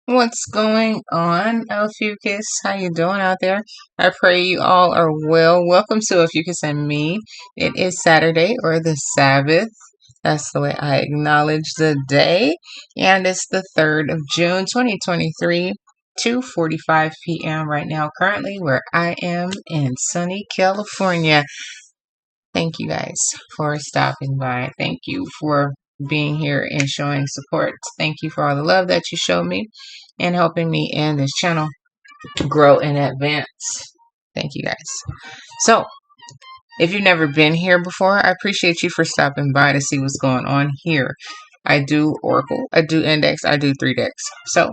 What's going on, Ophiuchus? How you doing out there? I pray you all are well. Welcome to Ophiuchus and me. It is Saturday or the Sabbath. That's the way I acknowledge the day. And it's the 3rd of June, 2023, 2:45 p.m. right now, currently where I am in sunny California. Thank you guys for stopping by. Thank you for being here and showing support. Thank you for all the love that you show me and helping me and this channel grow and advance. Thank you guys. So, if you've never been here before, I appreciate you for stopping by to see what's going on here. I do Oracle, I do Index, I do 3 decks. So,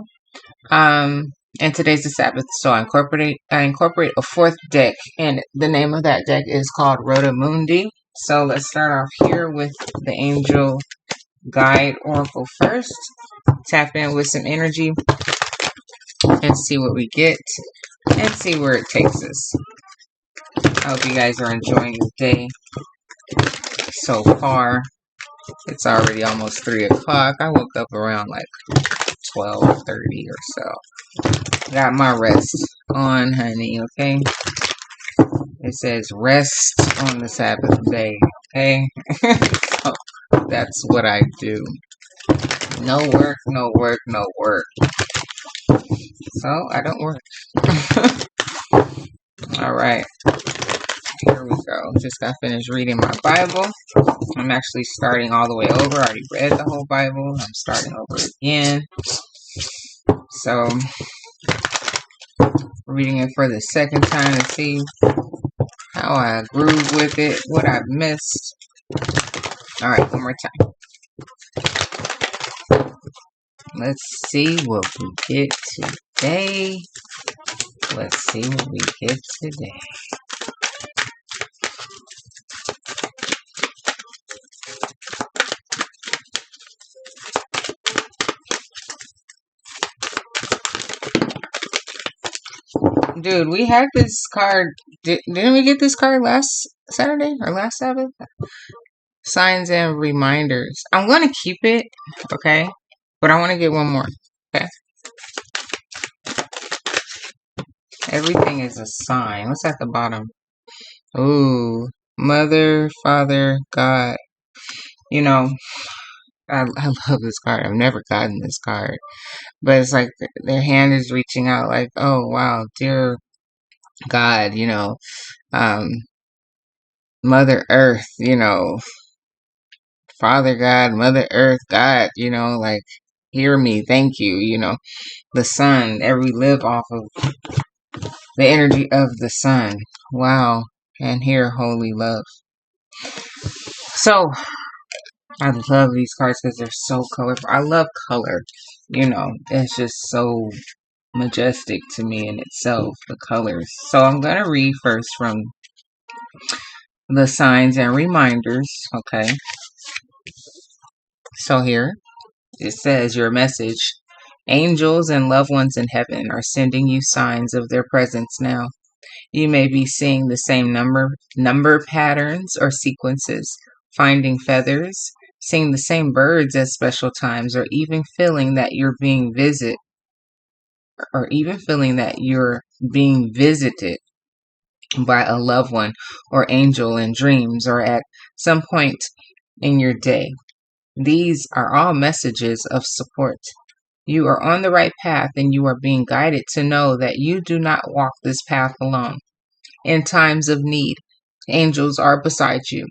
and today's the Sabbath, so I incorporate a 4th deck, and the name of that deck is called Rota Mundi. So let's start off here with the Angel Guide Oracle first. Tap in with some energy and see what we get and see where it takes us. I hope you guys are enjoying the day so far. It's already almost 3 o'clock. I woke up around like 12:30 or so. Got my rest on, honey, okay? It says rest on the Sabbath day, okay? So that's what I do. No work, no work, no work. So I don't work. Alright. Here we go. Just got finished reading my Bible. I'm actually starting all the way over. I already read the whole Bible. I'm starting over again. So, reading it for the second time to see how I groove with it, what I've missed. Alright, one more time. Let's see what we get today. Let's see what we get today. Dude, we had this card. Didn't we get this card last Saturday or last Sabbath? Signs and reminders. I'm going to keep it, okay? But I want to get one more, okay? Everything is a sign. What's at the bottom? Ooh, Mother, Father, God. You know, I love this card. I've never gotten this card. But it's like their hand is reaching out like, oh, wow, dear God, Mother Earth, Father God, Mother Earth, God, like, hear me, thank you, the sun, we live off of the energy of the sun. Wow. And here, holy love. So, I love these cards because they're so colorful. I love color, it's just so majestic to me in itself, the colors. So I'm going to read first from the signs and reminders, okay? So here, it says your message. Angels and loved ones in heaven are sending you signs of their presence now. You may be seeing the same number patterns or sequences, finding feathers, seeing the same birds at special times, or even feeling that you're being visited by a loved one or angel in dreams or at some point in your day. These are all messages of support. You are on the right path and you are being guided to know that you do not walk this path alone. In times of need, angels are beside you,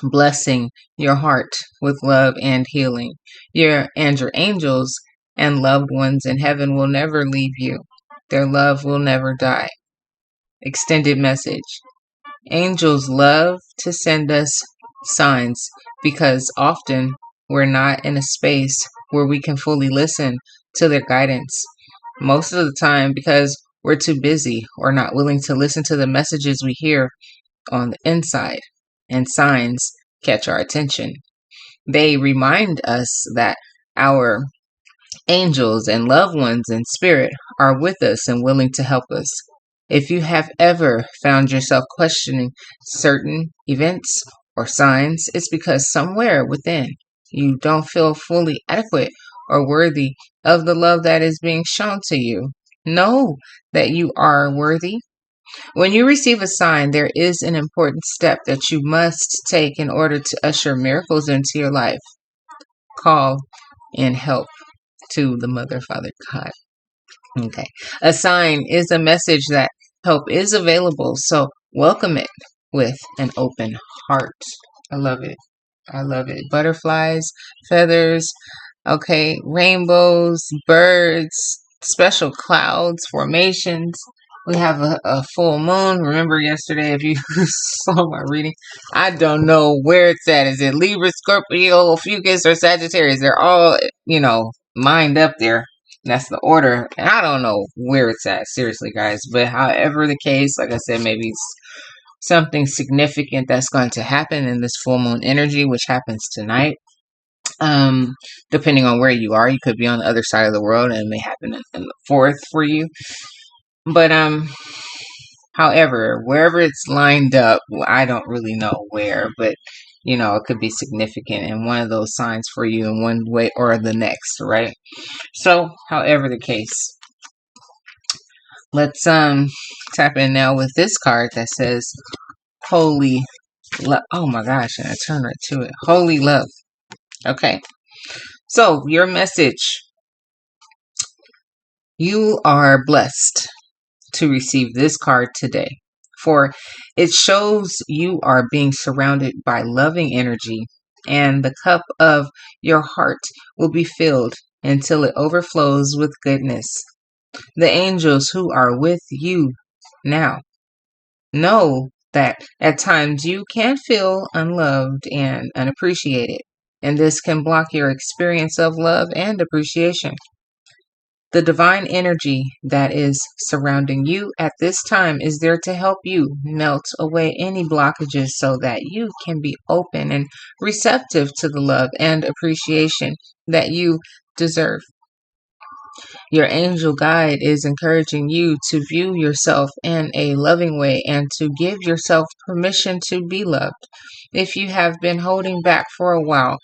blessing your heart with love and healing. Your angels and loved ones in heaven will never leave you. Their love will never die. Extended message. Angels love to send us signs because often we're not in a space where we can fully listen to their guidance. Most of the time because we're too busy or not willing to listen to the messages we hear on the inside, and signs catch our attention. They remind us that our angels and loved ones in spirit are with us and willing to help us. If you have ever found yourself questioning certain events or signs, it's because somewhere within you don't feel fully adequate or worthy of the love that is being shown to you. Know that you are worthy. When you receive a sign, there is an important step that you must take in order to usher miracles into your life. Call in help to the Mother, Father, God. Okay. A sign is a message that help is available, so welcome it with an open heart. I love it. I love it. Butterflies, feathers, okay, rainbows, birds, special clouds, formations. We have a full moon. Remember yesterday, if you saw my reading, I don't know where it's at. Is it Libra, Scorpio, Ophiuchus, or Sagittarius? They're all, lined up there. That's the order. And I don't know where it's at, seriously, guys. But however the case, like I said, maybe it's something significant that's going to happen in this full moon energy, which happens tonight. Depending on where you are, you could be on the other side of the world and it may happen in the fourth for you. But however, wherever it's lined up, I don't really know where, but it could be significant in one of those signs for you in one way or the next, right? So, however the case, let's tap in now with this card that says holy love. Oh my gosh, and I turn right to it. Holy love. Okay. So, your message. You are blessed to receive this card today, for it shows you are being surrounded by loving energy, and the cup of your heart will be filled until it overflows with goodness. The angels who are with you now know that at times you can feel unloved and unappreciated, and this can block your experience of love and appreciation. The divine energy that is surrounding you at this time is there to help you melt away any blockages so that you can be open and receptive to the love and appreciation that you deserve. Your angel guide is encouraging you to view yourself in a loving way and to give yourself permission to be loved. If you have been holding back for a while,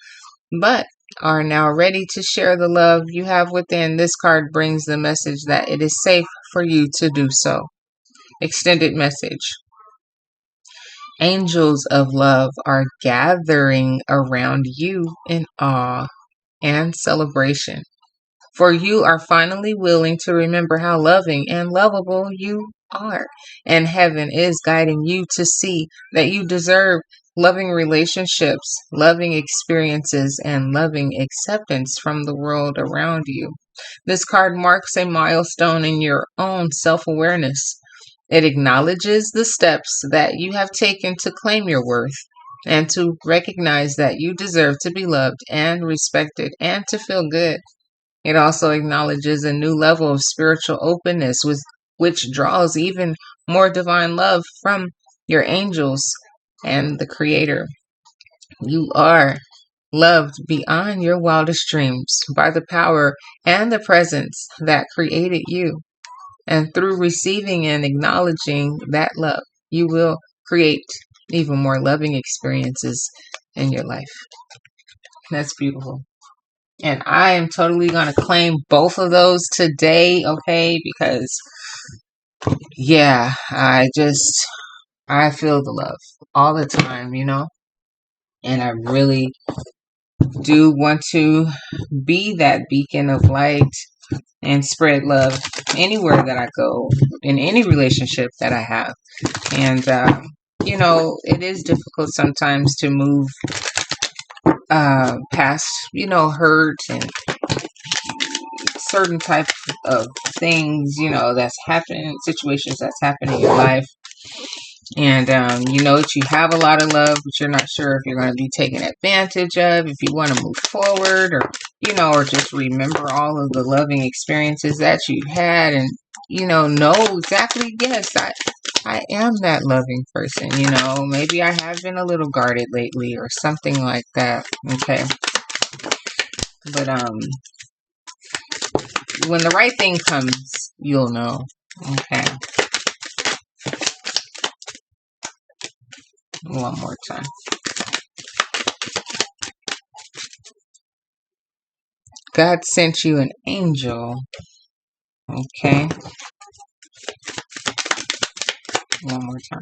but are now ready to share the love you have within, this card brings the message that it is safe for you to do so. Extended message. Angels of love are gathering around you in awe and celebration, for you are finally willing to remember how loving and lovable you are, and heaven is guiding you to see that you deserve loving relationships, loving experiences, and loving acceptance from the world around you. This card marks a milestone in your own self-awareness. It acknowledges the steps that you have taken to claim your worth and to recognize that you deserve to be loved and respected and to feel good. It also acknowledges a new level of spiritual openness which draws even more divine love from your angels and the Creator. You are loved beyond your wildest dreams by the power and the presence that created you. And through receiving and acknowledging that love, you will create even more loving experiences in your life. That's beautiful. And I am totally going to claim both of those today, okay? Because, yeah, I feel the love all the time, And I really do want to be that beacon of light and spread love anywhere that I go, in any relationship that I have. And, it is difficult sometimes to move past, hurt and certain type of things, that's happening, situations that's happening in your life. And you know that you have a lot of love, but you're not sure if you're going to be taken advantage of, if you want to move forward, or or just remember all of the loving experiences that you had, and know exactly, yes, I am that loving person. Maybe I have been a little guarded lately or something like that. Okay. But when the right thing comes, you'll know. Okay. One more time. God sent you an angel. Okay. One more time.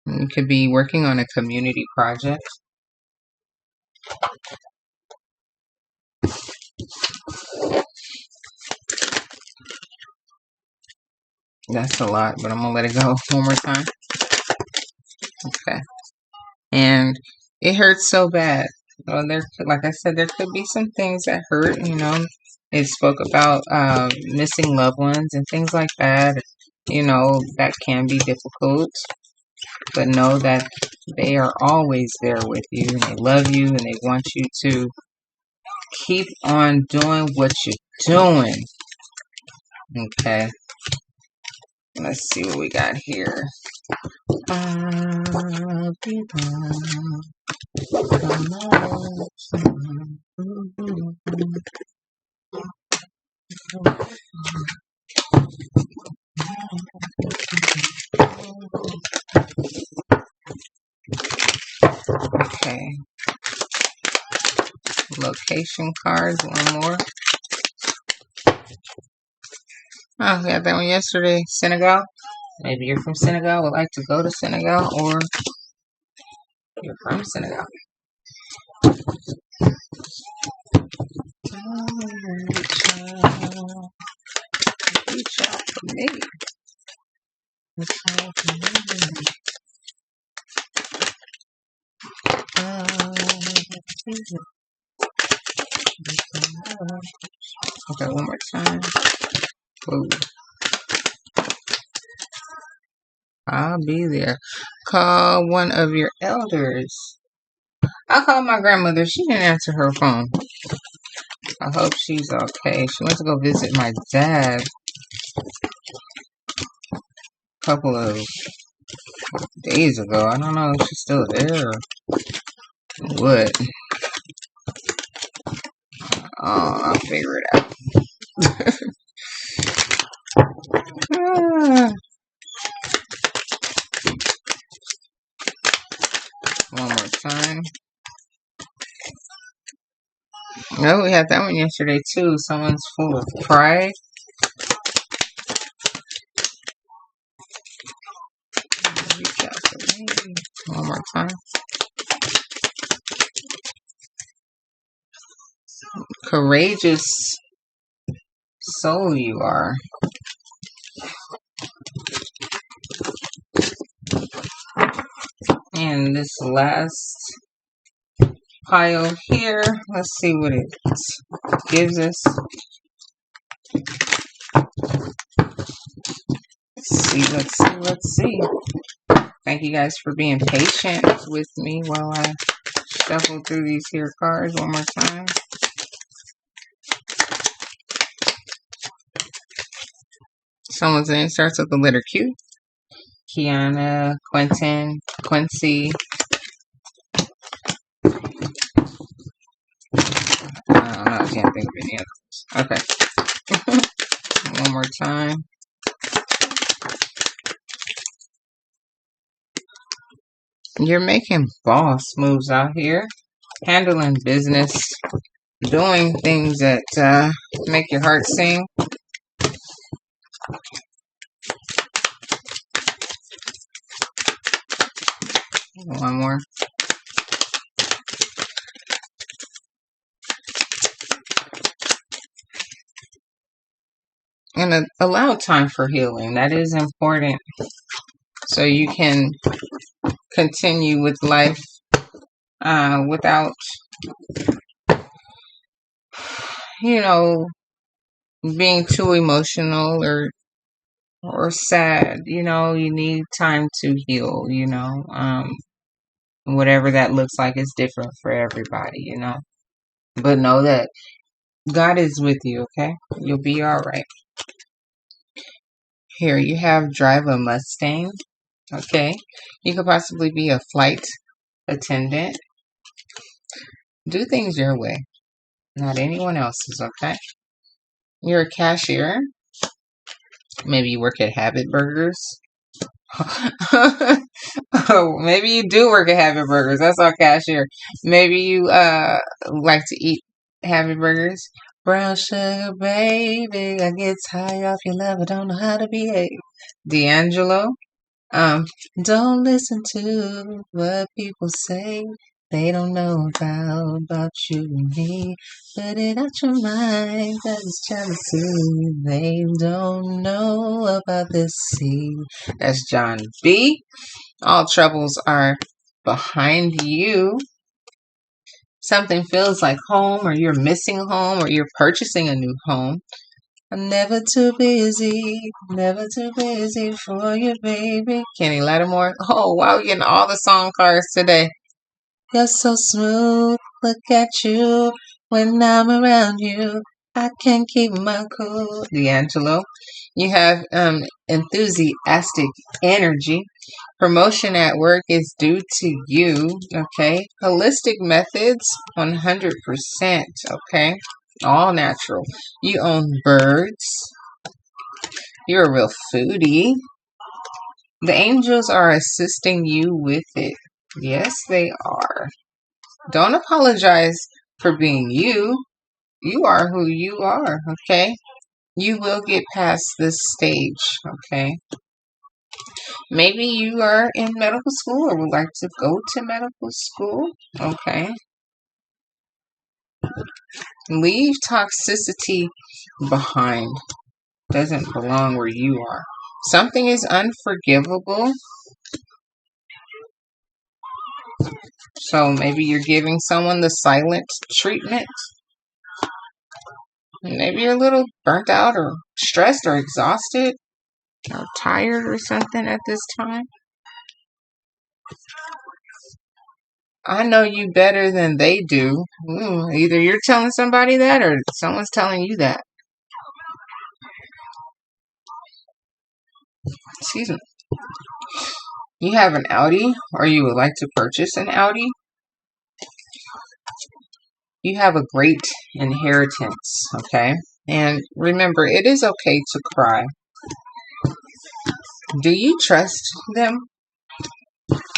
You could be working on a community project. That's a lot, but I'm going to let it go one more time. Okay. And it hurts so bad. Well, like I said, there could be some things that hurt, It spoke about missing loved ones and things like that. That can be difficult, but know that they are always there with you and they love you and they want you to keep on doing what you're doing. Okay. Let's see what we got here. Okay. Location cards, one more. Oh, we had that one yesterday. Senegal. Maybe you're from Senegal, would like to go to Senegal, or you're from Senegal. Reach out for me. Okay, one more time. Ooh. I'll be there. Call one of your elders. I called my grandmother. She didn't answer her phone. I hope she's okay. She went to go visit my dad a couple of days ago. I don't know if she's still there or what. Oh, I'll figure it out. One more time. No, we had that one yesterday too. Someone's full of pride. One more time. Courageous soul you are. And this last pile here, let's see what it gives us. Let's see. Thank you guys for being patient with me while I shuffle through these here cards one more time. Someone's name starts with the letter Q. Kiana, Quentin, Quincy. I can't think of any others. Okay. One more time. You're making boss moves out here. Handling business. Doing things that make your heart sing. One more. And allow time for healing. That is important. So you can continue with life without, being too emotional or sad. You need time to heal, whatever that looks like is different for everybody, But know that God is with you, okay? You'll be all right. Here, you have drive a Mustang, okay? You could possibly be a flight attendant. Do things your way, not anyone else's, okay? You're a cashier. Maybe you work at Habit Burgers. Oh, maybe you do work at Happy Burgers. That's our cashier. Maybe you like to eat Happy Burgers. Brown sugar, baby, I get high off your love. I don't know how to behave. D'Angelo. Um, don't listen to what people say. They don't know about you and me. Put it out your mind, that is jealousy. They don't know about this sea. That's John B. All troubles are behind you. Something feels like home, or you're missing home, or you're purchasing a new home. I'm never too busy for you, baby. Kenny Lattimore. Oh, wow, we're getting all the song cards today. You're so smooth, look at you. When I'm around you, I can't keep my cool. D'Angelo. You have enthusiastic energy. Promotion at work is due to you. Okay. Holistic methods, 100%. Okay. All natural. You own birds. You're a real foodie. The angels are assisting you with it. Yes, they are. Don't apologize for being you. You are who you are, okay? You will get past this stage, okay? Maybe you are in medical school or would like to go to medical school, okay? Leave toxicity behind. Doesn't belong where you are. Something is unforgivable. So maybe you're giving someone the silent treatment. Maybe you're a little burnt out or stressed or exhausted or tired or something at this time. I know you better than they do. Either you're telling somebody that or someone's telling you that. Excuse me. You have an Audi or you would like to purchase an Audi. You have a great inheritance, okay? And remember, it is okay to cry. Do you trust them?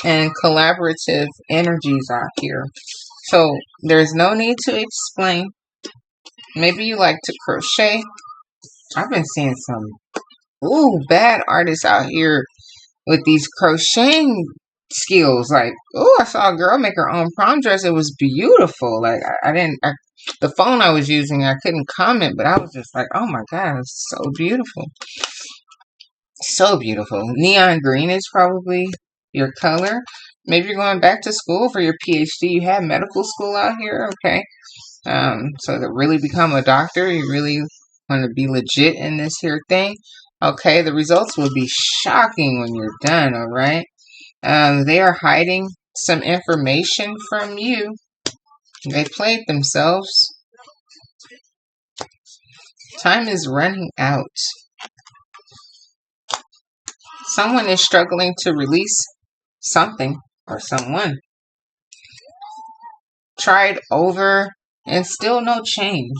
And collaborative energies are here. So there's no need to explain. Maybe you like to crochet. I've been seeing some bad artists out here with these crocheting skills. Like, I saw a girl make her own prom dress. It was beautiful. Like the phone I was using, I couldn't comment, but I was just like, oh my God, it's so beautiful. So beautiful. Neon green is probably your color. Maybe you're going back to school for your PhD. You have medical school out here, okay? So to really become a doctor, you really want to be legit in this here thing. Okay, the results will be shocking when you're done, all right? They are hiding some information from you. They played themselves. Time is running out. Someone is struggling to release something or someone. Tried over and still no change.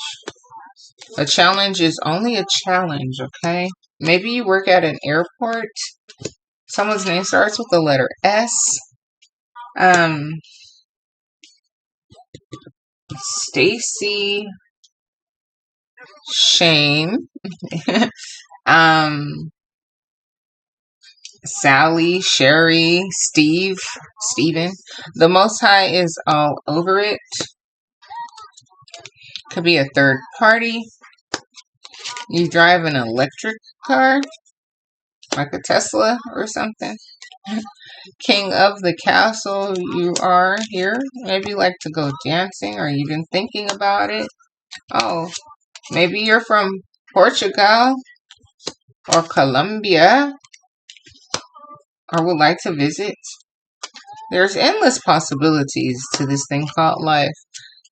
A challenge is only a challenge, okay? Maybe you work at an airport. Someone's name starts with the letter S. Stacy, Shane, Sally, Sherry, Steven. The Most High is all over it. Could be a third party. You drive an electric car, like a Tesla or something. King of the castle, you are here. Maybe you like to go dancing or you've been thinking about it. Oh, maybe you're from Portugal or Colombia or would like to visit. There's endless possibilities to this thing called life.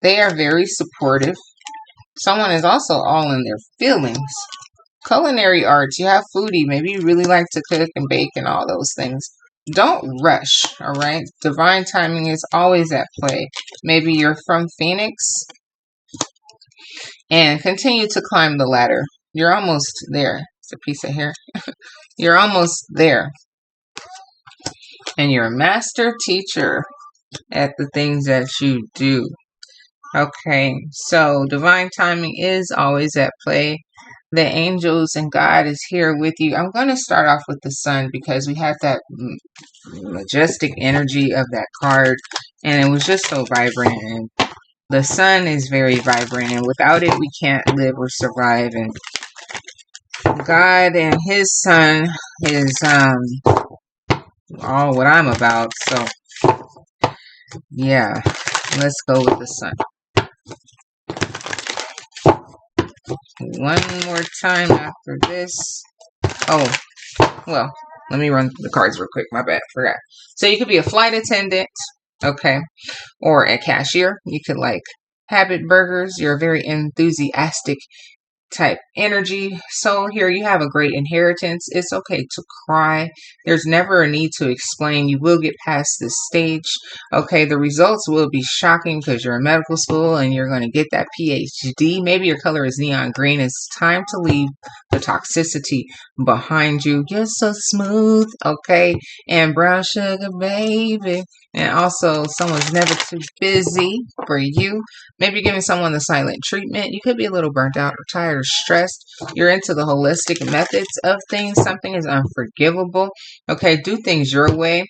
They are very supportive. Someone is also all in their feelings. Culinary arts, you have foodie. Maybe you really like to cook and bake and all those things. Don't rush, all right? Divine timing is always at play. Maybe you're from Phoenix and continue to climb the ladder. You're almost there. It's a piece of hair. You're almost there. And you're a master teacher at the things that you do. Okay, so divine timing is always at play. The angels and God is here with you. I'm going to start off with the sun because we have that majestic energy of that card, and it was just so vibrant. And the sun is very vibrant, and without it, we can't live or survive. And God and His Son is all what I'm about. So yeah, let's go with the sun. One more time after this. Oh, well, let me run the cards real quick. My bad, forgot. So you could be a flight attendant, okay, or a cashier. You could like habit burgers. You're a very enthusiastic type energy. So here you have a great inheritance. It's okay to cry. There's never a need to explain. You will get past this stage. Okay, the results will be shocking because you're in medical school and you're going to get that PhD. Maybe your color is neon green. It's time to leave the toxicity behind you. You're so smooth, okay? And brown sugar, baby. And also, someone's never too busy for you. Maybe you're giving someone the silent treatment. You could be a little burnt out or tired or stressed. You're into the holistic methods of things. Something is unforgivable. Okay, do things your way.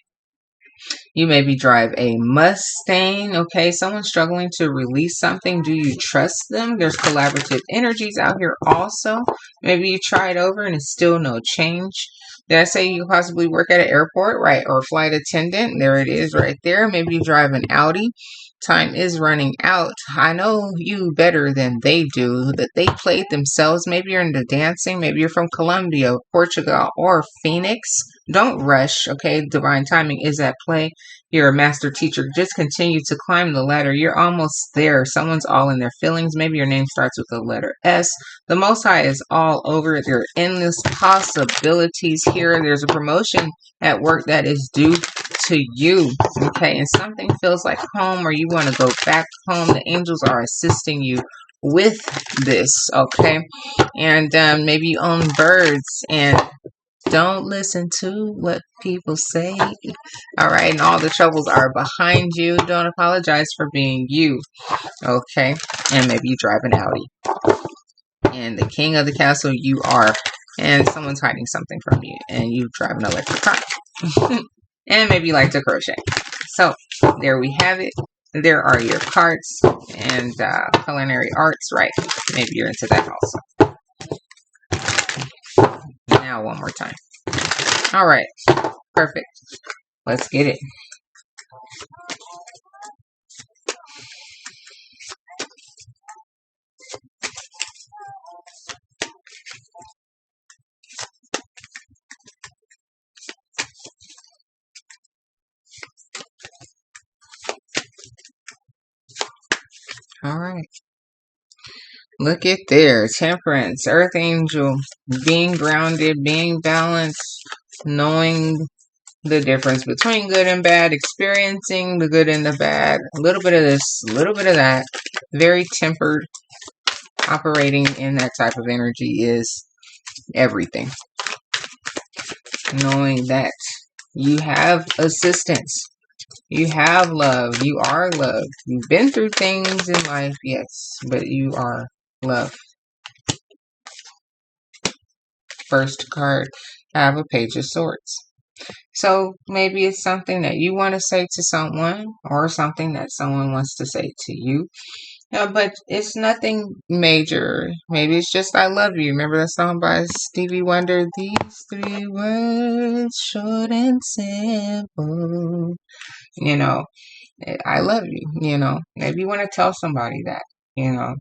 You maybe drive a Mustang. Okay, someone's struggling to release something. Do you trust them? There's collaborative energies out here also. Maybe you try it over and it's still no change. Did I say you possibly work at an airport, right? Or a flight attendant? There it is right there. Maybe you drive an Audi. Time is running out. I know you better than they do. That they played themselves. Maybe you're into dancing. Maybe you're from Colombia, Portugal, or Phoenix. Don't rush, okay? Divine timing is at play. You're a master teacher. Just continue to climb the ladder. You're almost there. Someone's all in their feelings. Maybe your name starts with the letter S. The Most High is all over. There are endless possibilities here. There's a promotion at work that is due to you, okay? And something feels like home or you want to go back home. The angels are assisting you with this, okay? And maybe you own birds and don't listen to what people say. All right, and all the troubles are behind you. Don't apologize for being you, okay? And maybe you drive an Audi. And the king of the castle you are. And someone's hiding something from you. And you drive an electric car. And maybe you like to crochet. So, there we have it. There are your cards. And culinary arts, right? Maybe you're into that also. Now one more time. All right. Perfect. Let's get it. All right. Look at there. Temperance, Earth Angel, being grounded, being balanced, knowing the difference between good and bad, experiencing the good and the bad, a little bit of this, a little bit of that, very tempered. Operating in that type of energy is everything. Knowing that you have assistance, you have love, you are love. You've been through things in life, yes, but you are love. First card, I have a Page of Swords. So maybe it's something that you want to say to someone or something that someone wants to say to you. But it's nothing major. Maybe it's just I love you. Remember that song by Stevie Wonder? These 3 words, short and simple. You know, I love you. You know, maybe you want to tell somebody that. You know,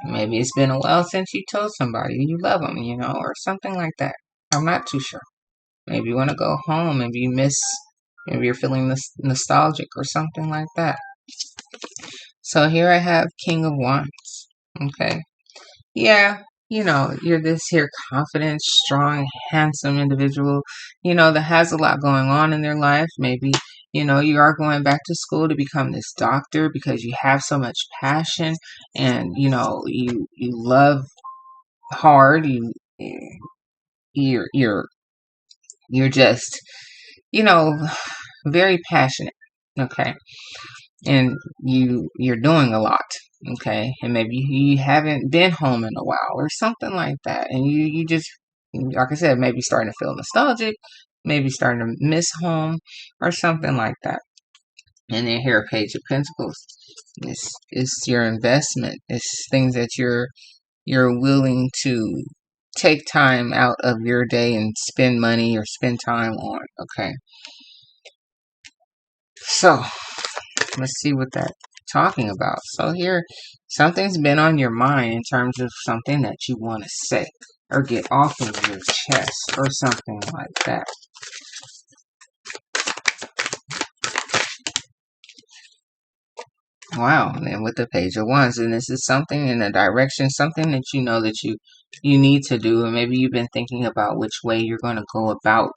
maybe it's been a while since you told somebody you love them, you know, or something like that. I'm not too sure. Maybe you want to go home. Maybe you miss, maybe you're feeling nostalgic or something like that. So here I have King of Wands. Okay. Yeah, you know, you're this here confident, strong, handsome individual, you know, that has a lot going on in their life. Maybe, you know, you are going back to school to become this doctor because you have so much passion and, you know, you love hard. You're just, you know, very passionate. Okay. And you're doing a lot. Okay. And maybe you haven't been home in a while or something like that. And you just, like I said, maybe starting to feel nostalgic, maybe starting to miss home or something like that. And then here, Page of Pentacles. It's your investment. It's things that you're willing to take time out of your day and spend money or spend time on. Okay. So let's see what that's talking about. So here, something's been on your mind in terms of something that you want to say or get off of your chest or something like that. Wow. And then with the Page of Wands, and this is something in a direction, something that you know that you need to do, and maybe you've been thinking about which way you're going to go about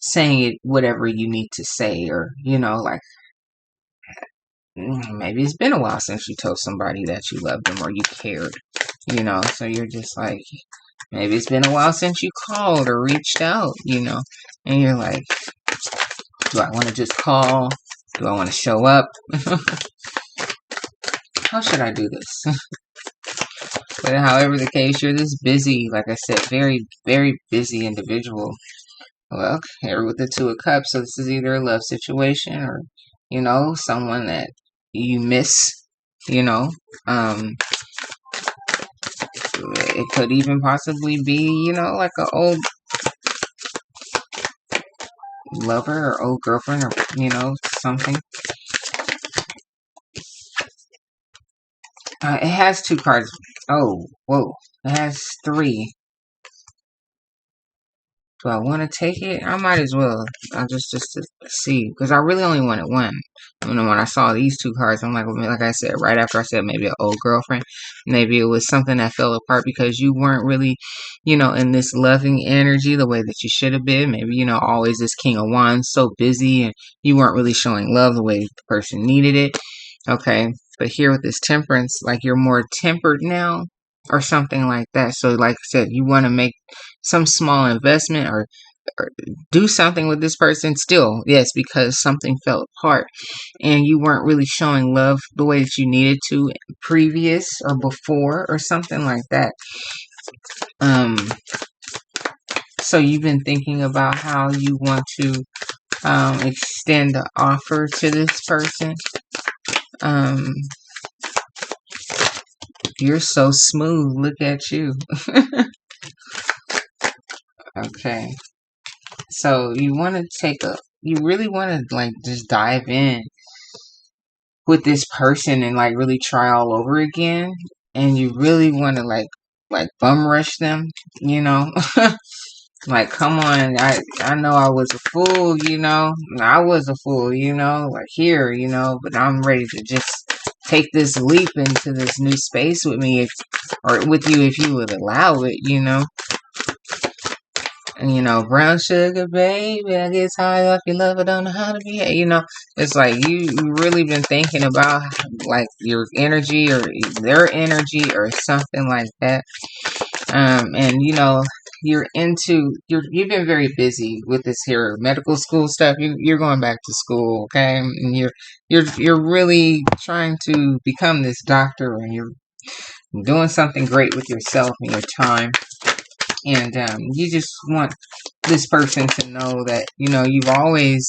saying it, whatever you need to say, or like maybe it's been a while since you told somebody that you loved them or you cared, so you're just like, maybe it's been a while since you called or reached out, and you're like, do I want to just call? Do I want to show up? How should I do this? But however the case, you're this busy, like I said, very, very busy individual. Well, here with the Two of Cups, so this is either a love situation or, someone that you miss, it could even possibly be, like an old lover or old girlfriend or, something. It has two cards. Oh, whoa. It has three. Do I want to take it? I might as well. I just to see, because I really only wanted one. When I saw these two cards, I'm like I said, right after I said maybe an old girlfriend, maybe it was something that fell apart because you weren't really, in this loving energy the way that you should have been. Maybe, always this King of Wands, so busy, and you weren't really showing love the way the person needed it. Okay, but here with this Temperance, like you're more tempered now or something like that. So like I said, you want to make some small investment or do something with this person still. Yes, because something fell apart and you weren't really showing love the way that you needed to previous or before or something like that. So you've been thinking about how you want to extend the offer to this person. You're so smooth. Look at you. Okay. So you want to you really want to like just dive in with this person and like really try all over again. And you really want to like bum rush them, Like, come on, I know I was a fool, I was a fool, like here, but I'm ready to just take this leap into this new space with me, or with you if you would allow it, And, brown sugar, baby, I get high off your love, I don't know how to behave, It's like you really been thinking about like your energy or their energy or something like that. And you've been very busy with this here medical school stuff. You're going back to school, okay? And you're really trying to become this doctor, and you're doing something great with yourself and your time. And you just want this person to know that you've always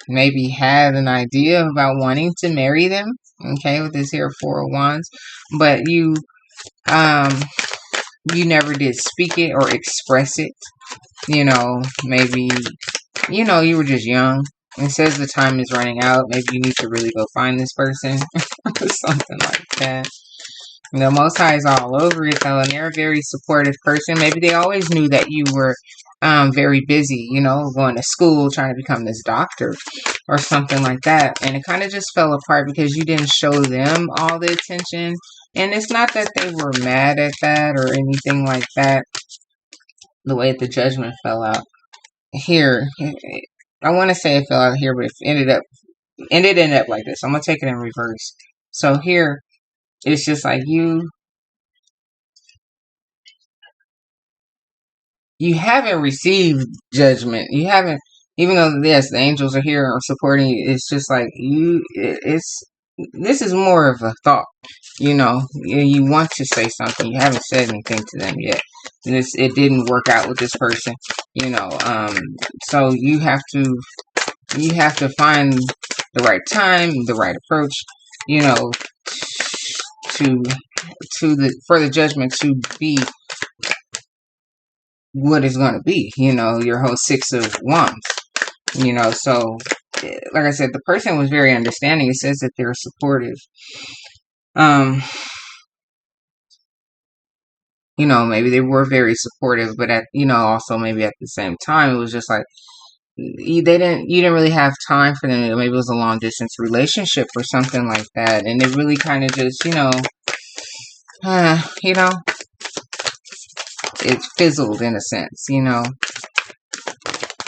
maybe had an idea about wanting to marry them, okay? With this here Four of Wands, but you never did speak it or express it. Maybe, you were just young. It says the time is running out. Maybe you need to really go find this person or something like that. The Most High is all over it, though, and they're a very supportive person. Maybe they always knew that you were very busy, going to school, trying to become this doctor or something like that. And it kind of just fell apart because you didn't show them all the attention. And it's not that they were mad at that or anything like that, the way the Judgment fell out. Here, I want to say it fell out here, but it ended up like this. I'm going to take it in reverse. So here, it's just like you haven't received judgment. You haven't even though yes, the angels are here or supporting you, it's just like it's this is more of a thought. You want to say something, you haven't said anything to them yet. It didn't work out with this person, you know. So you have to find the right time, the right approach, you know, to for the judgment to be what it's going to be. Your whole Six of Wands. So like I said, the person was very understanding. It says that they're supportive. Um, maybe they were very supportive, but also maybe at the same time, it was just like you didn't really have time for them. Maybe it was a long distance relationship or something like that, and it really kind of just, uh, you know, it fizzled in a sense, and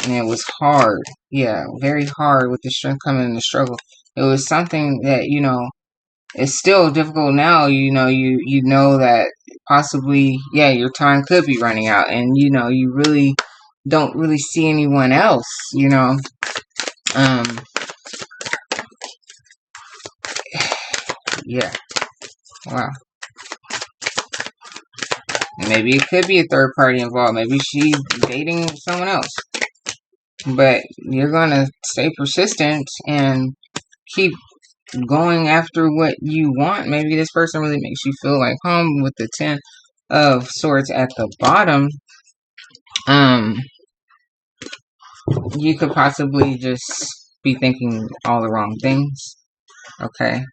it was hard. Yeah, very hard with the strength coming in the struggle. It was something that, it's still difficult now. You know that possibly, yeah, your time could be running out, and you really don't really see anyone else. Um, yeah, wow. Maybe it could be a third party involved. Maybe she's dating someone else. But you're gonna stay persistent and keep going after what you want. Maybe this person really makes you feel like home with the Ten of Swords at the bottom. Um, you could possibly just be thinking all the wrong things. Okay.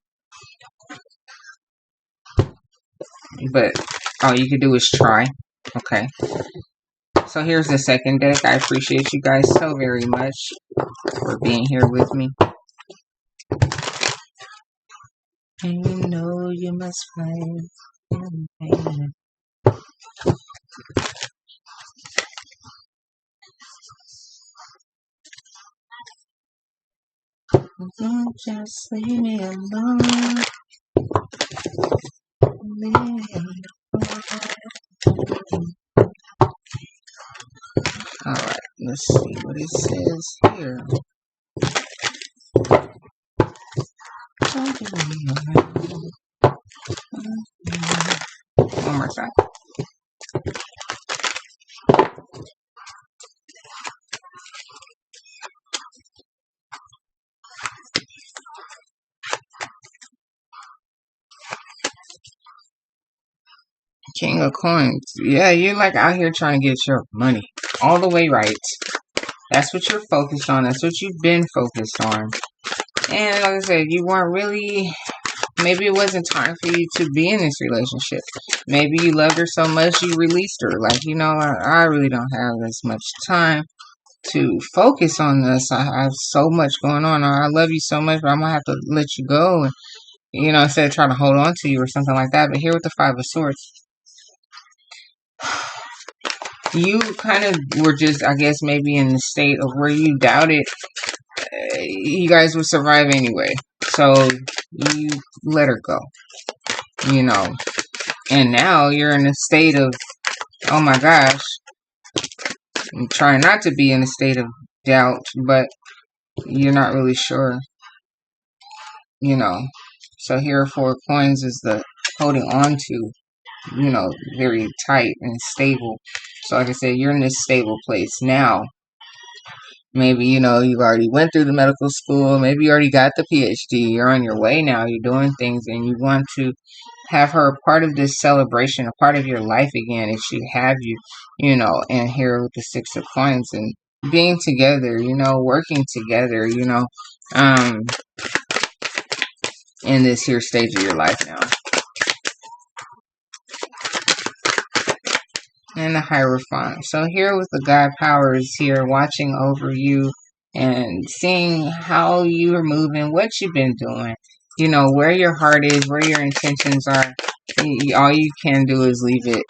But all you could do is try. Okay. So here's the second deck. I appreciate you guys so very much for being here with me. And you know you must fight. Don't just leave me alone. Alright, let's see what it says here. One more time. King of Coins. Yeah, you're like out here trying to get your money all the way right. That's what you're focused on. That's what you've been focused on. And like I said, you weren't really, maybe it wasn't time for you to be in this relationship. Maybe you loved her so much you released her. Like, I really don't have as much time to focus on this. I have so much going on. I love you so much, but I'm gonna have to let you go. And, instead of trying to hold on to you or something like that. But here with the Five of Swords, you kind of were just, I guess, maybe in the state of where you doubted you guys would survive anyway. So you let her go, And now you're in a state of, oh my gosh, I'm trying not to be in a state of doubt, but you're not really sure, So here, Four of Coins is the holding on to, very tight and stable. So like I said, you're in this stable place now. Maybe, you've already went through the medical school. Maybe you already got the PhD. You're on your way now. You're doing things and you want to have her a part of this celebration, a part of your life again. If she have you, and here with the Six of Coins and being together, working together, in this here stage of your life now. And the Hierophant. So here with the God powers here watching over you and seeing how you are moving, what you've been doing, where your heart is, where your intentions are. All you can do is leave it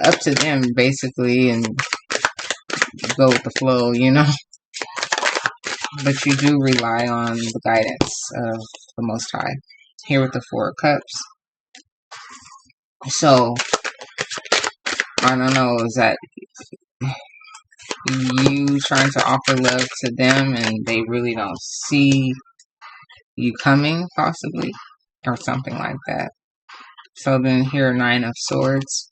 up to them, basically, and go with the flow, But you do rely on the guidance of the Most High. Here with the Four of Cups. So, I don't know, is that you trying to offer love to them and they really don't see you coming, possibly, or something like that. So then here, Nine of Swords.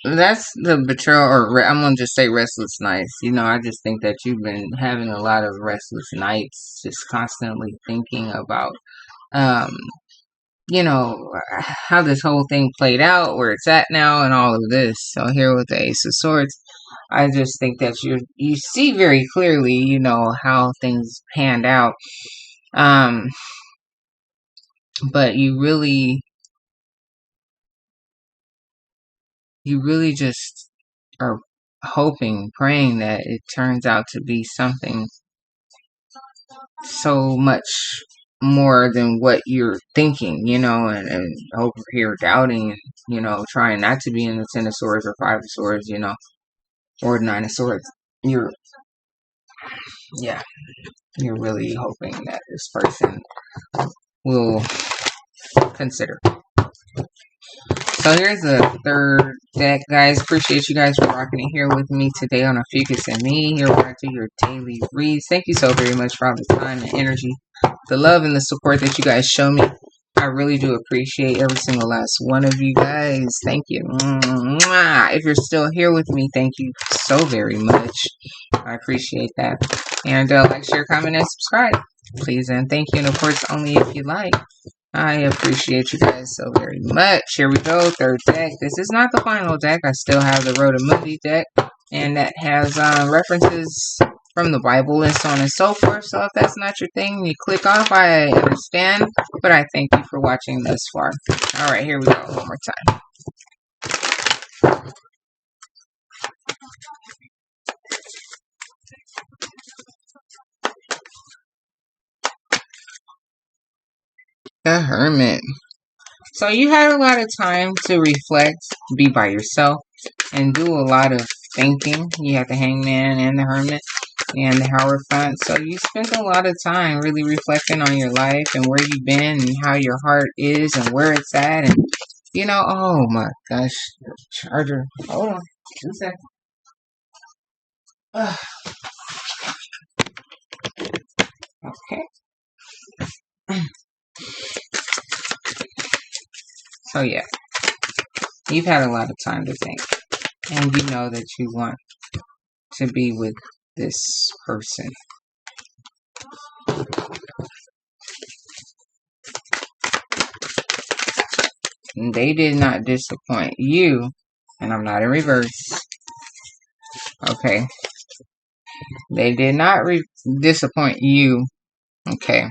That's the betrayal, or I'm gonna just say restless nights. I just think that you've been having a lot of restless nights, just constantly thinking about, um, how this whole thing played out, where it's at now, and all of this. So here with the Ace of Swords, I just think that you see very clearly, how things panned out. But you really just are hoping, praying that it turns out to be something so much more than what you're thinking, and over here doubting, trying not to be in the Ten of Swords or Five of Swords, or Nine of Swords. You're really hoping that this person will consider. So here's the third deck, guys. Appreciate you guys for rocking it here with me today on Ophiuchus and Me, here where I do your daily reads. Thank you so very much for all the time and energy, the love and the support that you guys show me. I really do appreciate every single last one of you guys. Thank you. If you're still here with me, thank you so very much. I appreciate that. And like, share, comment, and subscribe, please. And thank you. And of course, only if you like. I appreciate you guys so very much. Here we go. Third deck. This is not the final deck. I still have the Road to Movie deck. And that has references from the Bible and so on and so forth. So if that's not your thing, you click off. I understand. But I thank you for watching thus far. Alright, here we go. One more time. The Hermit. So you had a lot of time to reflect, be by yourself, and do a lot of thinking. You had the Hangman and the Hermit and the Hierophant. So you spent a lot of time really reflecting on your life and where you've been and how your heart is and where it's at. And, oh my gosh, charger. Hold on, 2 seconds. Okay. So yeah, you've had a lot of time to think, and you know that you want to be with this person. And they did not disappoint you, and I'm not in reverse. Okay. They did not disappoint you. Okay.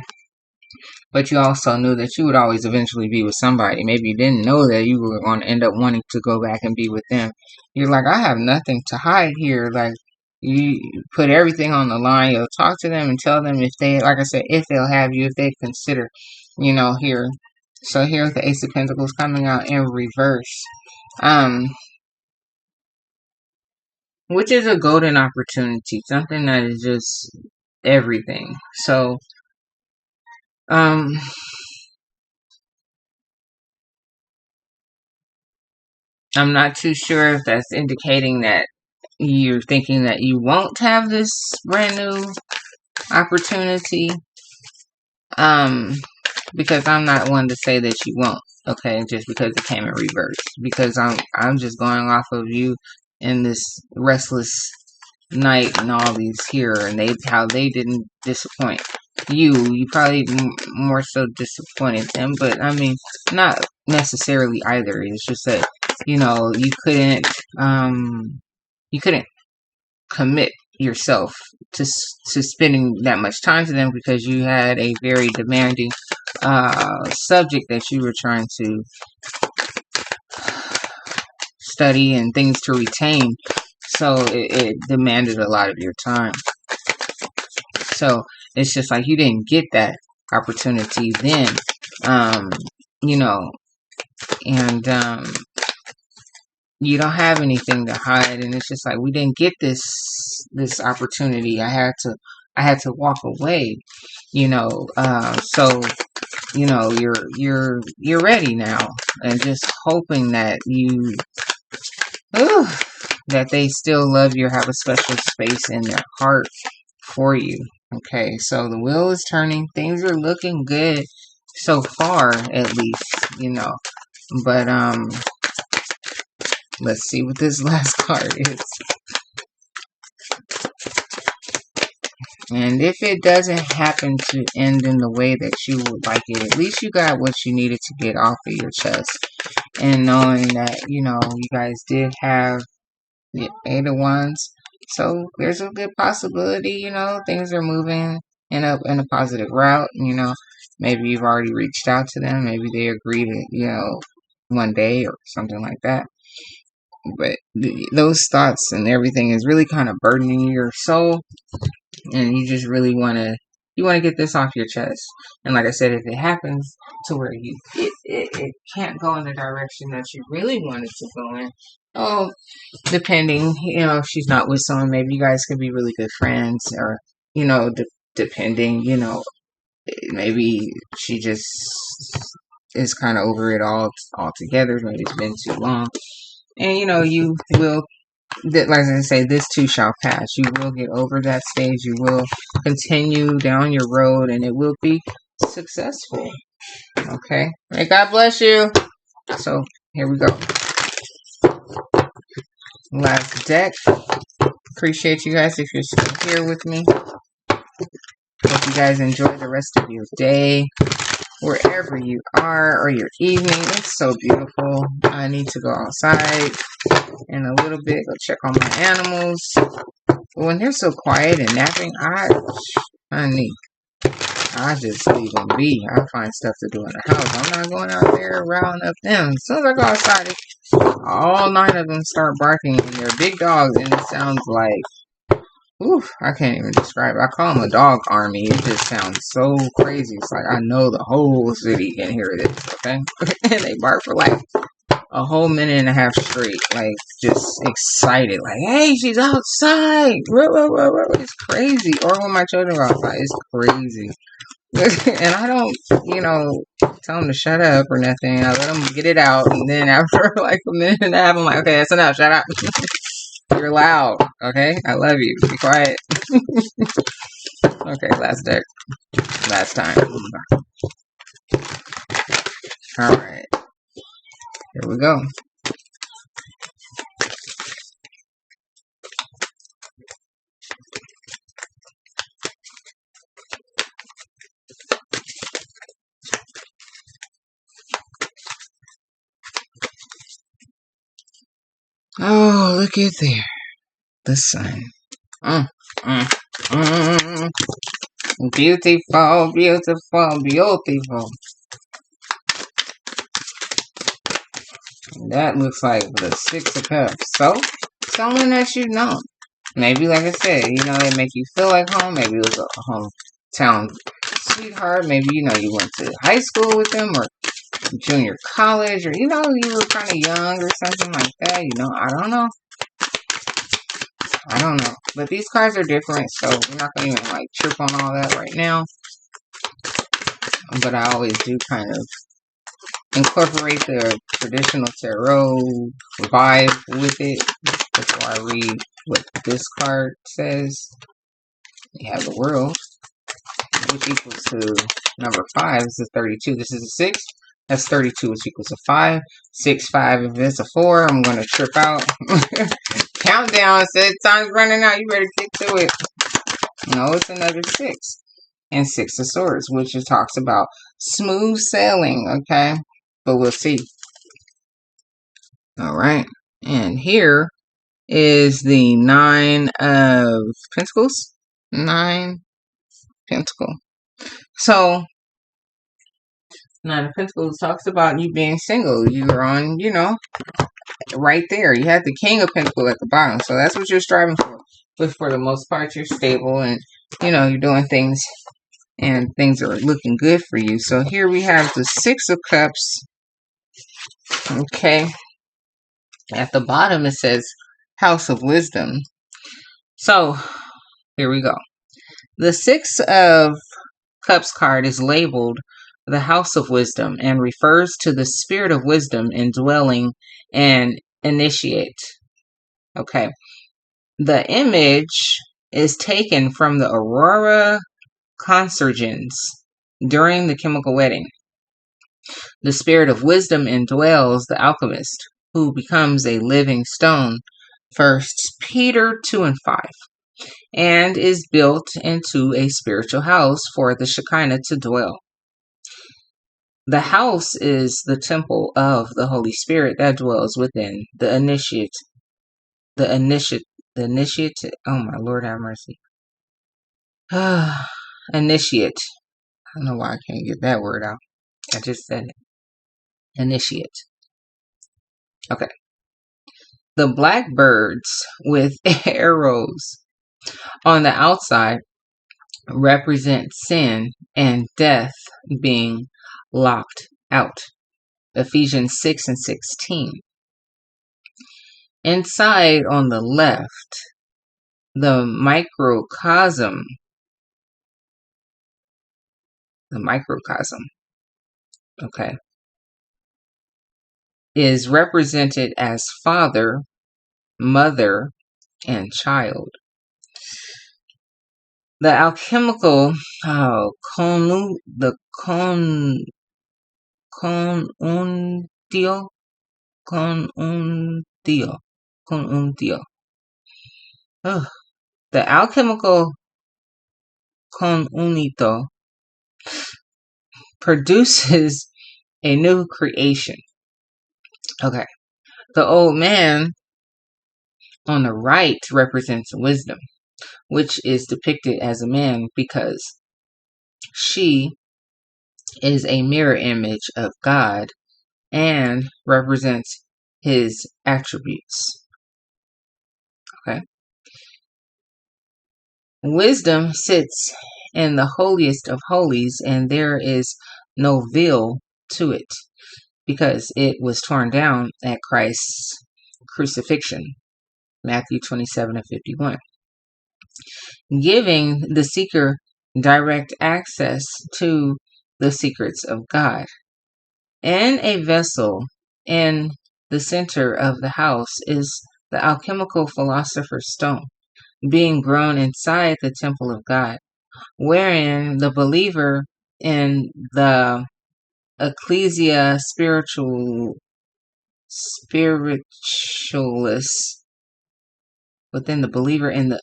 But you also knew that you would always eventually be with somebody. Maybe you didn't know that you were going to end up wanting to go back and be with them. You're like, I have nothing to hide here. Like, you put everything on the line. You'll talk to them and tell them if they, like I said, if they'll have you, if they consider, here. So here's the Ace of Pentacles coming out in reverse. Which is a golden opportunity. Something that is just everything. So, I'm not too sure if that's indicating that you're thinking that you won't have this brand new opportunity. Because I'm not one to say that you won't. Okay, just because it came in reverse. Because I'm just going off of you in this restless night and all these here, and how they didn't disappoint you probably more so disappointed them, but I mean, not necessarily either. It's just that you couldn't commit yourself to spending that much time to them because you had a very demanding subject that you were trying to study and things to retain. So it demanded a lot of your time. So it's just like you didn't get that opportunity then, and you don't have anything to hide, and it's just like we didn't get this opportunity. I had to walk away, so you're ready now, and just hoping that Ooh, that they still love you or have a special space in their heart for you. Okay, so the wheel is turning. Things are looking good so far, at least. But let's see what this last card is. And if it doesn't happen to end in the way that you would like it, at least you got what you needed to get off of your chest. And knowing that, you guys did have the 8 of Wands. So there's a good possibility, things are moving in a positive route. Maybe you've already reached out to them. Maybe they agree to, one day or something like that. But those thoughts and everything is really kind of burdening your soul, and you just really want to get this off your chest. And like I said, if it happens to where it can't go in the direction that you really want it to go in, oh, depending, if she's not with someone, maybe you guys could be really good friends, or depending, maybe she just is kind of over it all altogether. Maybe it's been too long, and you will. Like I say, this too shall pass. You will get over that stage. You will continue down your road, and it will be successful. Okay? May God bless you. So, here we go. Last deck. Appreciate you guys if you're still here with me. Hope you guys enjoy the rest of your day, wherever you are, or your evening. It's so beautiful. I need to go outside in a little bit, go check on my animals. But when they're so quiet and napping, I just leave them be. I find stuff to do in the house. I'm not going out there rounding up them. As soon as I go outside, all 9 of them start barking, and they're big dogs, and it sounds like, oof, I can't even describe it. I call them a dog army. It just sounds so crazy. It's like I know the whole city can hear this, okay? And they bark for like a whole minute and a half straight, like just excited, like, hey, she's outside. It's crazy. Or when my children are outside, it's crazy. And I don't, tell them to shut up or nothing. I let them get it out, and then after like a minute and a half, I'm like, okay, that's enough. Shut up. You're loud. Okay, I love you. Be quiet. Okay, last deck. Last time. All right. Here we go. Oh, look at there. The sun. Beautiful, beautiful, beautiful. That looks like the 6 of Cups. So, someone that you know. Maybe, like I said, they make you feel like home. Maybe it was a hometown sweetheart. Maybe, you went to high school with them, or junior college, or, you were kind of young or something like that. I don't know. I don't know. But these cards are different, so we're not going to even, trip on all that right now. But I always do kind of incorporate the traditional tarot vibe with it before I read what this card says. You have the World, which equals to number 5. This is 32. This is a 6. That's 32, which equals to 5. 6, 5. If it's a 4, I'm going to trip out. Countdown said time's running out. You better get to it. No, it's another 6. And 6 of Swords, which it talks about smooth sailing, okay? But we'll see. All right. And here is the 9 of Pentacles. 9 Pentacle. So, 9 of Pentacles talks about you being single. You're on, right there. You had the King of Pentacles at the bottom. So that's what you're striving for. But for the most part, you're stable, and, you're doing things, and things are looking good for you. So here we have the 6 of Cups. Okay. At the bottom, it says House of Wisdom. So, here we go. The 6 of Cups card is labeled the house of wisdom, and refers to the spirit of wisdom indwelling and initiate. Okay. The image is taken from the aurora consurgens during the chemical wedding. The spirit of wisdom indwells the alchemist, who becomes a living stone, 1 Peter 2 and 5, and is built into a spiritual house for the Shekinah to dwell. The house is the temple of the Holy Spirit that dwells within the initiate. Oh my Lord, have mercy. Initiate. I don't know why I can't get that word out. I just said it. Initiate. Okay. The black birds with arrows on the outside represent sin and death being locked out. Ephesians 6 and 16. Inside on the left, the microcosm, okay, is represented as father, mother, and child. The alchemical conundio the alchemical conunito produces a new creation. Okay. The old man on the right represents wisdom, which is depicted as a man because she is a mirror image of God and represents his attributes. Okay. Wisdom sits in the holiest of holies, and there is no veil to it because it was torn down at Christ's crucifixion. Matthew 27 and 51. Giving the seeker direct access to the secrets of God. In a vessel in the center of the house is the alchemical philosopher's stone, being grown inside the temple of God, wherein the believer in the ecclesia spiritualists, within the believer in the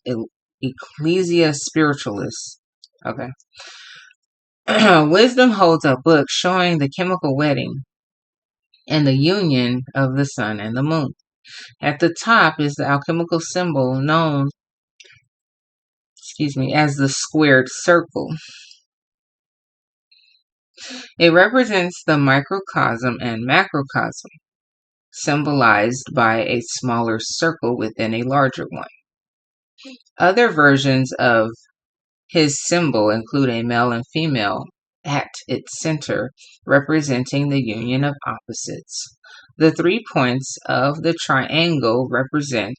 ecclesia spiritualists. Okay. Wisdom holds a book showing the chemical wedding and the union of the sun and the moon. At the top is the alchemical symbol known, as the squared circle. It represents the microcosm and macrocosm, symbolized by a smaller circle within a larger one. Other versions of his symbol include a male and female at its center, representing the union of opposites. The 3 points of the triangle represent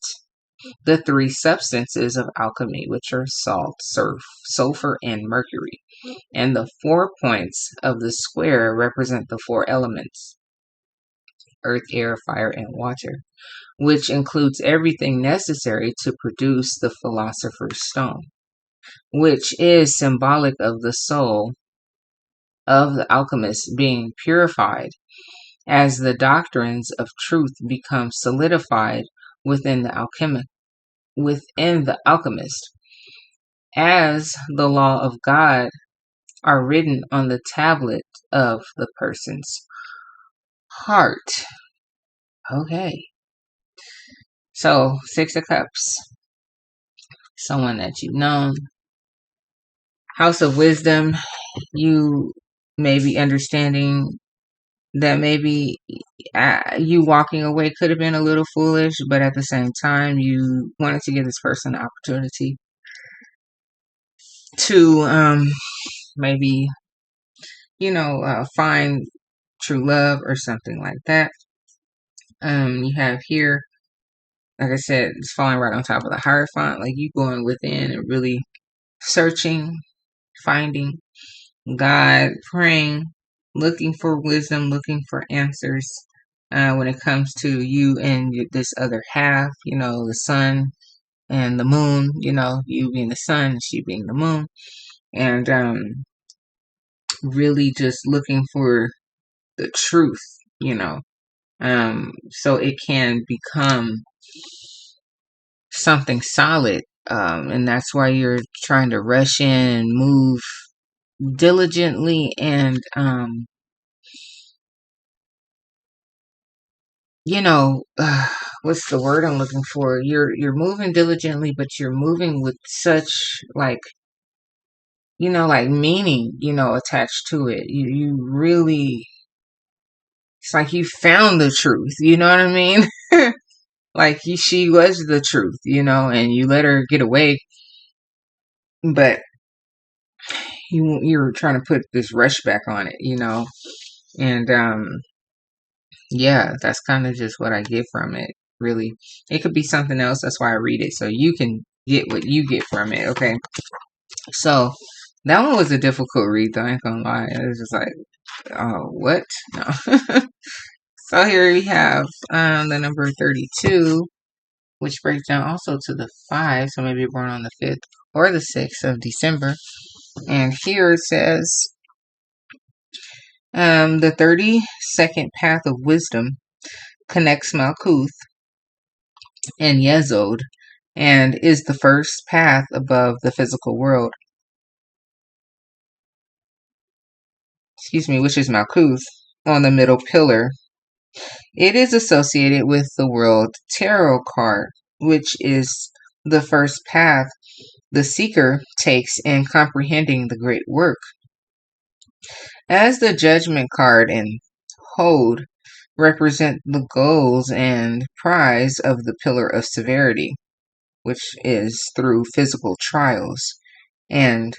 the 3 substances of alchemy, which are salt, sulfur, and mercury. And the 4 points of the square represent the 4 elements: earth, air, fire, and water, which includes everything necessary to produce the philosopher's stone, which is symbolic of the soul of the alchemist being purified as the doctrines of truth become solidified within the alchemist, as the law of God are written on the tablet of the person's heart. Okay. So, 6 of Cups. Someone that you've known. House of Wisdom. You may be understanding that maybe you walking away could have been a little foolish, but at the same time, you wanted to give this person an opportunity to maybe, find true love or something like that. You have here, like I said, it's falling right on top of the Hierophant, like you going within and really searching, finding God, praying, looking for wisdom, looking for answers when it comes to you and this other half, the sun and the moon, you being the sun, she being the moon, and really just looking for the truth, so it can become something solid. And that's why you're trying to rush in and move diligently and, what's the word I'm looking for? You're moving diligently, but you're moving with such like, like meaning, attached to it. You really, it's like you found the truth, you know what I mean? Like she was the truth, and you let her get away, but you're trying to put this rush back on it, and yeah, that's kind of just what I get from it. Really, it could be something else. That's why I read it, so you can get what you get from it. Okay, so that one was a difficult read, though. I ain't gonna lie. It was just like, oh, what? No. So here we have the number 32, which breaks down also to the 5. So maybe you're born on the 5th or the 6th of December. And here it says, the 32nd path of wisdom connects Malkuth and Yesod and is the first path above the physical world. Which is Malkuth on the middle pillar. It is associated with the World Tarot card, which is the first path the seeker takes in comprehending the great work. As the Judgment card and Hold represent the goals and prize of the Pillar of Severity, which is through physical trials, and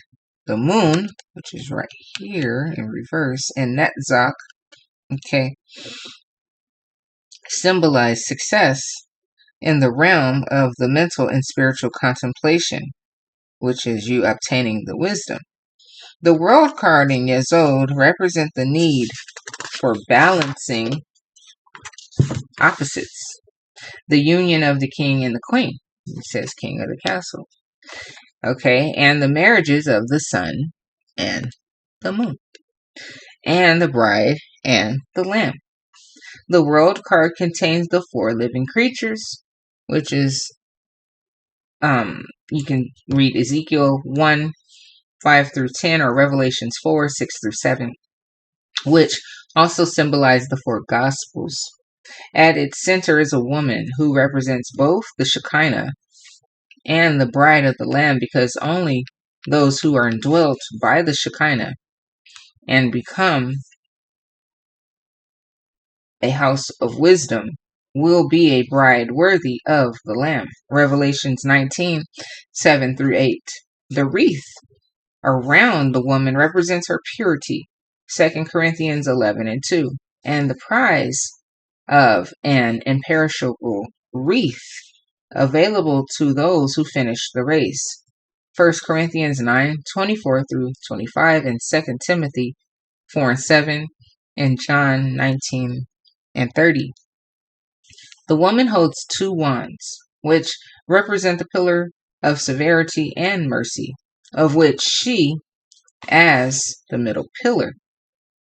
the Moon, which is right here in reverse, and Netzach, okay, symbolize success in the realm of the mental and spiritual contemplation, which is you obtaining the wisdom. The World card in Yesod represent the need for balancing opposites, the union of the king and the queen. It says king of the castle. Okay, and the marriages of the sun and the moon, and the bride and the lamb. The World card contains the 4 living creatures, which is, you can read Ezekiel 1, 5 through 10, or Revelations 4, 6 through 7, which also symbolize the 4 Gospels. At its center is a woman who represents both the Shekinah and the bride of the Lamb, because only those who are indwelt by the Shekinah and become a house of wisdom will be a bride worthy of the Lamb. Revelations 19, 7 through 8. The wreath around the woman represents her purity. 2 Corinthians 11 and 2. And the prize of an imperishable wreath available to those who finish the race. 1 Corinthians 9, 24 through 25, and 2 Timothy 4 and 7, and John 19 and 30. The woman holds 2 wands, which represent the pillar of severity and mercy, of which she, as the middle pillar,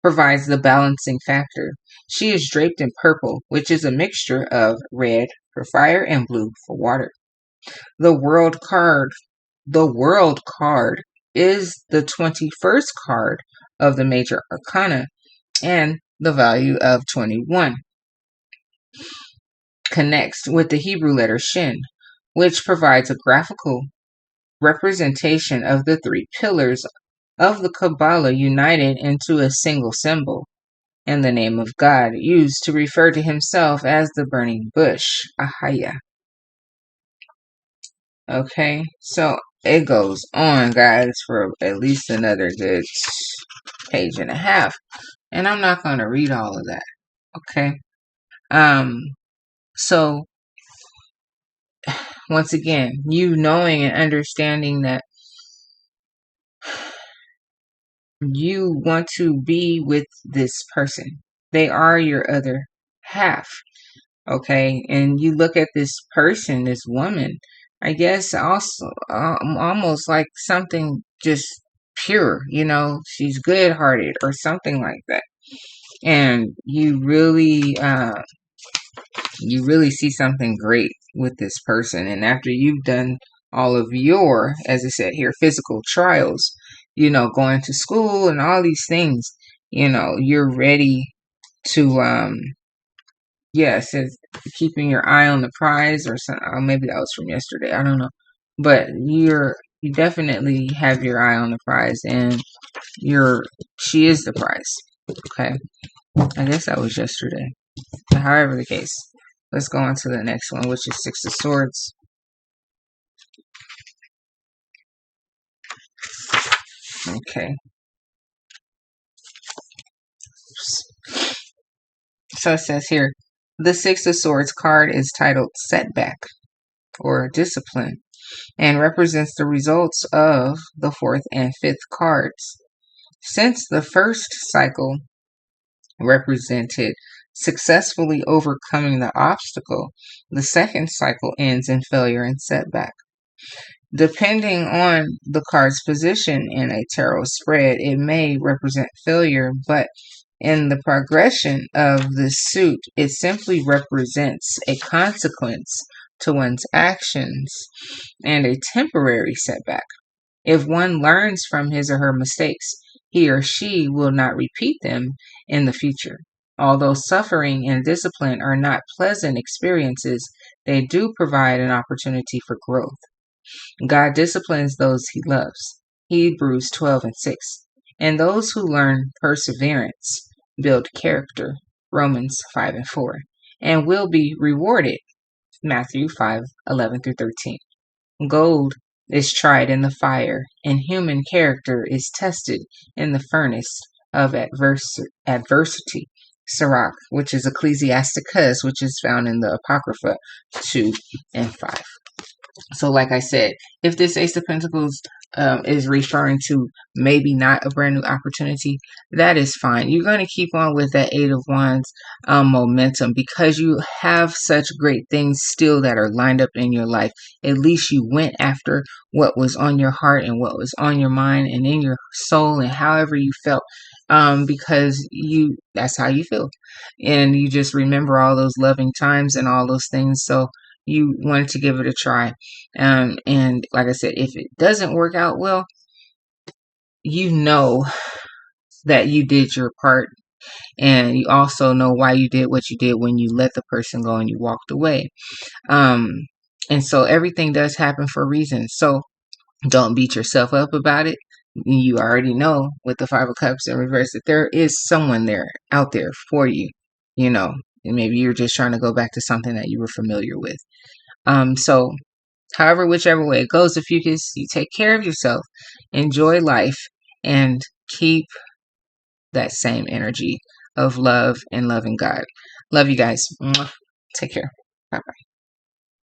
provides the balancing factor. She is draped in purple, which is a mixture of red for fire and blue for water. The World card is the 21st card of the major arcana and the value of 21. Connects with the Hebrew letter Shin, which provides a graphical representation of the 3 pillars of the Kabbalah united into a single symbol, and the name of God used to refer to himself as the burning bush, Ahaya. Okay, so it goes on, guys, for at least another good page and a half, and I'm not going to read all of that. Okay, so once again, you knowing and understanding that You want to be with this person. They are your other half. Okay. And you look at this person, this woman, I guess also almost like something just pure, she's good hearted or something like that. And you really see something great with this person. And after you've done all of your, as I said here, physical trials, going to school and all these things, you're ready to, yeah, it says keeping your eye on the prize or something. Or maybe that was from yesterday. I don't know. But you definitely have your eye on the prize, and she is the prize. Okay. I guess that was yesterday. However the case. Let's go on to the next one, which is Six of Swords. Okay. So it says here, the Six of Swords card is titled Setback or Discipline and represents the results of the fourth and fifth cards. Since the first cycle represented successfully overcoming the obstacle, the second cycle ends in failure and setback. Depending on the card's position in a tarot spread, it may represent failure, but in the progression of the suit, it simply represents a consequence to one's actions and a temporary setback. If one learns from his or her mistakes, he or she will not repeat them in the future. Although suffering and discipline are not pleasant experiences, they do provide an opportunity for growth. God disciplines those he loves. Hebrews 12:6. And those who learn perseverance build character. Romans 5:4. And will be rewarded. Matthew 5:11-13. Gold is tried in the fire, and human character is tested in the furnace of adversity. Sirach, which is Ecclesiasticus, which is found in the Apocrypha 2 and 5. So like I said, if this Ace of Pentacles is referring to maybe not a brand new opportunity, that is fine. You're going to keep on with that Eight of Wands momentum because you have such great things still that are lined up in your life. At least you went after what was on your heart and what was on your mind and in your soul and however you felt, because that's how you feel. And you just remember all those loving times and all those things. So you wanted to give it a try. And like I said, if it doesn't work out well, you know that you did your part. And you also know why you did what you did when you let the person go and you walked away. And so everything does happen for a reason. So don't beat yourself up about it. You already know with the Five of Cups in reverse that there is someone out there for you, and maybe you're just trying to go back to something that you were familiar with. So however, whichever way it goes, Ophiuchus, you take care of yourself, enjoy life, and keep that same energy of love and loving God. Love you guys. Take care. Bye-bye.